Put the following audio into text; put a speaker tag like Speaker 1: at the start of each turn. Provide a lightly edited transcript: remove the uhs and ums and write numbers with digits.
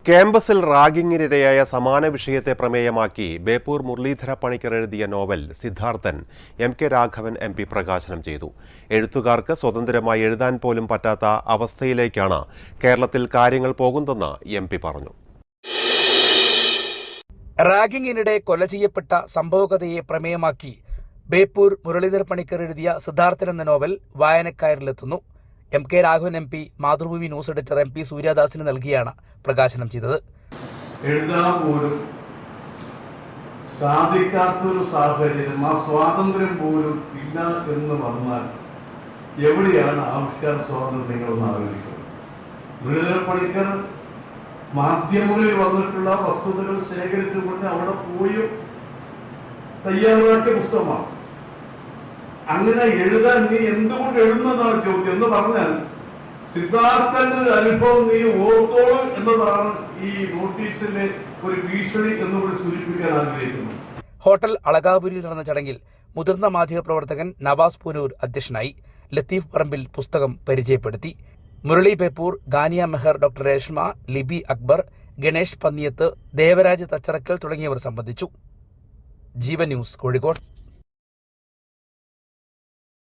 Speaker 1: ക്യാമ്പസിൽ റാഗിങ്ങിനിരയായ സമാന വിഷയത്തെ പ്രമേയമാക്കി ബേപ്പൂർ മുരളീധര പണിക്കർ എഴുതിയ novel Siddharthan MK Raghavan MP പ്രകാശനം ചെയ്തു. എഴുത്തുകാർക്ക് സ്വതന്ത്രമായി എഴുതാൻ പോലും പറ്റാത്ത അവസ്ഥയിലേക്കാണ് കേരളത്തിൽ കാര്യങ്ങൾ പോകുന്നതെന്ന് MP പറഞ്ഞു.
Speaker 2: റാഗിങ്ങിനിടെ കൊല ചെയ്യപ്പെട്ട സംഭവകഥയെ പ്രമേയമാക്കി ബേപ്പൂർ മുരളീധര പണിക്കർ എഴുതിയ സിദ്ധാർത്ഥൻ എന്ന നോവൽ വായനക്കാരിലെത്തുന്നു. MK Raghavan MP Mathrubhumi news editor MP സൂര്യദാസിന് നൽകിയാണ് പ്രകാശനം ചെയ്തത്.
Speaker 3: എഴുതാൻ പോലും സാധിക്കാത്തൊരു സാഹചര്യം, ആ സ്വാതന്ത്ര്യം പോലും ഇല്ല എന്ന് വന്നാൽ എവിടെയാണ് ആവിഷ്കാര സ്വാതന്ത്ര്യം നിങ്ങളെന്ന് ആലോചിക്കുന്നത്? മുരളീധര പണിക്കർ മാധ്യമങ്ങളിൽ വന്നിട്ടുള്ള വസ്തുതകൾ ശേഖരിച്ചുകൊണ്ട് അവിടെ പോയി തയ്യാറാക്കിയ പുസ്തകമാണ്. അങ്ങനെ എഴുതാൻ നീ എന്തുകൊണ്ട് എഴുതുന്നതാണ് ചോദ്യം. എന്ന് പറഞ്ഞാൽ സിദ്ധാർത്ഥന്റെ അനുഭവം നീ ഓർത്തോളൂ എന്നതാണ് ഈ നോട്ടീസിലെ ഒരു ഭീഷണി എന്നുകൂടി സൂചിപ്പിക്കാൻ ആഗ്രഹിക്കുന്നു.
Speaker 2: ഹോട്ടൽ അളകാപുരിയിൽ നടന്ന ചടങ്ങിൽ മുതിർന്ന മാധ്യമപ്രവർത്തകൻ നവാസ് പൂനൂർ അധ്യക്ഷനായി. ലത്തീഫ് പറമ്പിൽ പുസ്തകം പരിചയപ്പെടുത്തി. മുരളി ബേപ്പൂർ, ഗാനിയ മെഹർ, ഡോക്ടർ രേഷ്മ, ലിബി അക്ബർ, ഗണേഷ് പന്നിയത്ത്, ദേവരാജ് തച്ചറക്കൽ തുടങ്ങിയവർ സംബന്ധിച്ചു. ജീവൻ ന്യൂസ്, കോഴിക്കോട്.